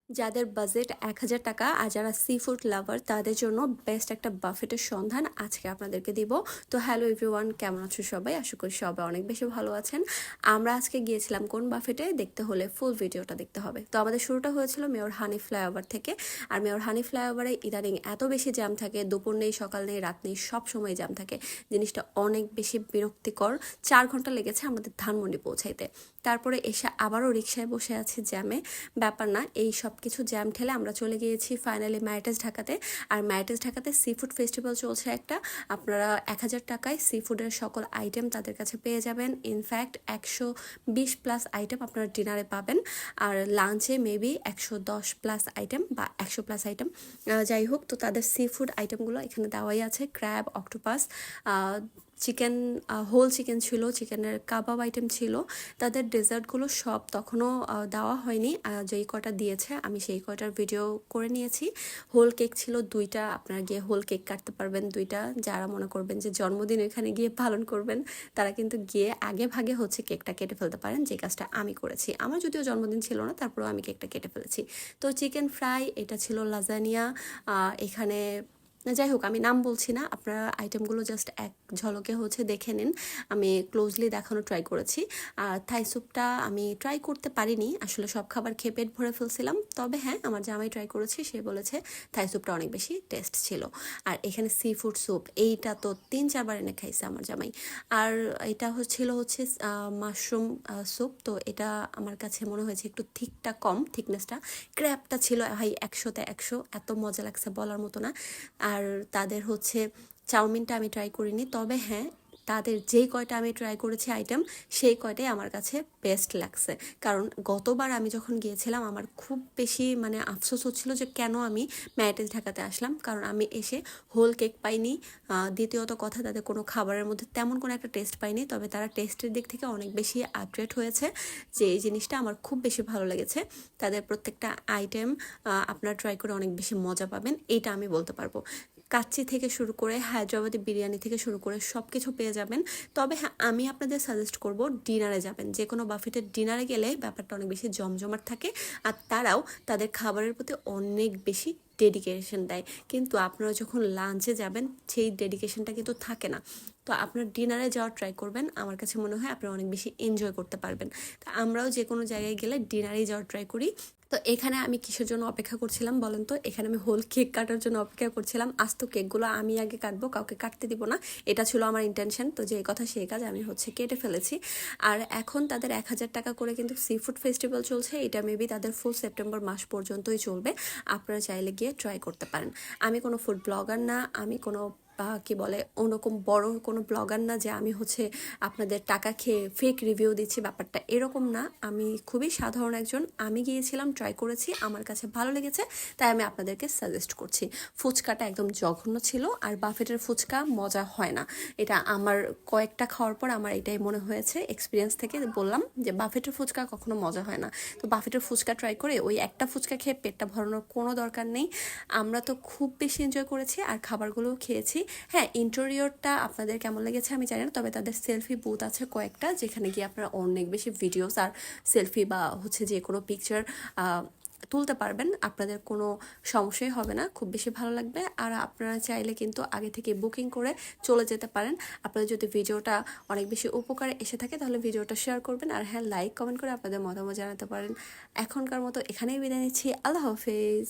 যাদের বাজেট ১,০০০ টাকা আর যারা সি ফুড লাভার তাদের জন্য বেস্ট একটা বাফেটের সন্ধান আজকে আপনাদেরকে দিব। তো হ্যালো এভরিওয়ান, কেমন আছো সবাই? আশা করি সবাই অনেক বেশি ভালো আছেন। আমরা আজকে গিয়েছিলাম কোন বাফেটে, দেখতে হলে ফুল ভিডিওটা দেখতে হবে। তো আমাদের শুরুটা হয়েছিল মেয়র হানি ফ্লাইওভার থেকে। আর মেয়র হানি ফ্লাইওভারে ইদানিং এত বেশি জ্যাম থাকে, দুপুর নেই, সকাল নেই, রাত নেই, সব সময় জ্যাম থাকে। জিনিসটা অনেক বেশি বিরক্তিকর। 4 ঘন্টা লেগেছে আমাদের ধানমন্ডি পৌঁছাইতে। তারপরে এসে আবারও রিক্সায় বসে আছি জ্যামে। ব্যাপার না, এই সব কিছু জ্যাম ঠেলে আমরা চলে গিয়েছি ফাইনালি ম্যারিটাস ঢাকাতে। আর ম্যারিটাস ঢাকাতে সি ফুড ফেস্টিভ্যাল চলছে একটা। আপনারা ১,০০০ টাকায় সি ফুডের সকল আইটেম তাদের কাছে পেয়ে যাবেন। ইনফ্যাক্ট ১২০+ আইটেম আপনারা ডিনারে পাবেন, আর লাঞ্চে মেবি ১১০+ আইটেম বা ১০০+ আইটেম। যাই হোক, তো তাদের সি ফুড আইটেমগুলো এখানে দেওয়াই আছে। Crab, octopus, chicken, whole chicken ছিল, চিকেনের কাবাব আইটেম ছিল। তাদের ডেজার্টগুলো সব তখনও দেওয়া হয়নি, যেই কটা দিয়েছে আমি সেই কটার ভিডিও করে নিয়েছি। হোল কেক ছিল 2টা, আপনারা গিয়ে হোল কেক কাটতে পারবেন 2টা। যারা মনে করবেন যে জন্মদিন এখানে গিয়ে পালন করবেন, তারা কিন্তু গিয়ে আগে ভাগে হচ্ছে কেকটা কেটে ফেলতে পারেন, যে কাজটা আমি করেছি। আমার যদিও জন্মদিন ছিল না, তারপরেও আমি কেকটা কেটে ফেলেছি। তো চিকেন ফ্রাই, এটা ছিল লাজানিয়া। এখানে যাই হোক, আমি নাম বলছি না, আপনারা আইটেমগুলো জাস্ট এক ঝলকে হচ্ছে দেখে নিন। আমি ক্লোজলি দেখানো ট্রাই করেছি। আর থাই স্যুপটা আমি ট্রাই করতে পারিনি, আসলে সব খাবার খেয়ে পেট ভরে ফেলছিলাম। তবে হ্যাঁ, আমার জামাই ট্রাই করেছি, সে বলেছে থাই স্যুপটা অনেক বেশি টেস্ট ছিল। আর এখানে সি ফুড স্যুপ, এইটা তো 3-4 বার এনে খাইছে আমার জামাই। আর এটা হচ্ছে মাশরুম স্যুপ। তো এটা আমার কাছে মনে হয়েছে একটু থিকটা কম, থিকনেসটা। ক্র্যাবটা ছিল ভাই 100তে 100, এত মজা লাগছে বলার মতো না। আর তাদের হচ্ছে চাউমিনটা আমি ট্রাই করিনি, তবে হ্যাঁ, তাদের যেই কয়টা আমি ট্রাই করেছি আইটেম, সেই কয়টাই আমার কাছে বেস্ট লাগছে। কারণ গতবার আমি যখন গিয়েছিলাম আমার খুব বেশি আফসোস হচ্ছিল যে কেন আমি ম্যারিটাস ঢাকাতে আসলাম, কারণ আমি এসে হোল কেক পাইনি। দ্বিতীয়ত কথা, তাদের কোনো খাবারের মধ্যে তেমন কোনো একটা টেস্ট পাইনি। তবে তারা টেস্টের দিক থেকে অনেক বেশি আপগ্রেড হয়েছে, যে এই জিনিসটা আমার খুব বেশি ভালো লেগেছে। তাদের প্রত্যেকটা আইটেম আপনারা ট্রাই করে অনেক বেশি মজা পাবেন, এইটা আমি বলতে পারবো। কাচ্চি থেকে শুরু করে হায়দ্রাবাদি বিরিয়ানি থেকে শুরু করে সব কিছু পেয়ে যাবেন। তবে হ্যাঁ, আমি আপনাদের সাজেস্ট করব ডিনারে যাবেন। যে কোনো বাফেটের ডিনারে গেলে ব্যাপারটা অনেক বেশি জমজমাট থাকে, আর তারাও তাদের খাবারের প্রতি অনেক বেশি ডেডিকেশন দেয়। কিন্তু আপনারা যখন লাঞ্চে যাবেন, সেই ডেডিকেশনটা কিন্তু থাকে না। তো আপনার ডিনারে যাওয়ার ট্রাই করবেন, আমার কাছে মনে হয় আপনারা অনেক বেশি এনজয় করতে পারবেন। তো আমরাও যে কোনো জায়গায় গেলে ডিনারেই যাওয়ার ট্রাই করি। তো এখানে আমি কিসের জন্য অপেক্ষা করছিলাম বলেন তো? এখানে আমি হোল কেক কাটার জন্য অপেক্ষা করছিলাম। আস্ত কেকগুলো আমি আগে কাটবো, কাউকে কাটতে দিব না, এটা ছিল আমার ইন্টেনশন। তো যে কথা সেই কাজ, আমি হচ্ছে কেটে ফেলেছি। আর এখন তাদের ১,০০০ টাকা করে কিন্তু সি ফুড ফেস্টিভ্যাল চলছে। এটা মেবি তাদের ফুল সেপ্টেম্বর মাস পর্যন্তই চলবে। আপনারা চাইলে গিয়ে ট্রাই করতে পারেন। আমি কোনো ফুড ব্লগার না, আমি কোনো কি বলে ওরকম বড় কোনো ব্লগার না যে আমি হচ্ছে আপনাদের টাকা খেয়ে ফেক রিভিউ দিচ্ছি, ব্যাপারটা এরকম না। আমি খুবই সাধারণ একজন, আমি গিয়েছিলাম, ট্রাই করেছি, আমার কাছে ভালো লেগেছে, তাই আমি আপনাদেরকে সাজেস্ট করছি। ফুচকাটা একদম জঘন্য ছিল, আর বাফেটের ফুচকা মজা হয় না। এটা আমার কয়েকটা খাওয়ার পর আমার এটাই মনে হয়েছে, এক্সপিরিয়েন্স থেকে বললাম যে বাফেটের ফুচকা কখনো মজা হয় না। তো বাফেটের ফুচকা ট্রাই করে ওই একটা ফুচকা খেয়ে পেটটা ভরানোর কোনো দরকার নেই। আমরা তো খুব বেশি এনজয় করেছি, আর খাবারগুলোও খেয়েছি। হ্যাঁ, ইন্টেরিয়রটা আপনাদের কেমন লেগেছে আমি জানি না, তবে তাদের সেলফি বুথ আছে কয়েকটা, যেখানে গিয়ে আপনারা অনেক বেশি ভিডিওস আর সেলফি বা হচ্ছে যে কোনো পিকচার তুলতে পারবেন। আপনাদের কোনো সমস্যাই হবে না, খুব বেশি ভালো লাগবে। আর আপনারা চাইলে কিন্তু আগে থেকে বুকিং করে চলে যেতে পারেন। আপনাদের যদি ভিডিওটা অনেক বেশি উপকারে এসে থাকে, তাহলে ভিডিওটা শেয়ার করবেন। আর হ্যাঁ, লাইক কমেন্ট করে আপনাদের মতামত জানাতে পারেন। এখনকার মতো এখানেই বিদায় নিচ্ছি। আল্লাহ হাফেজ।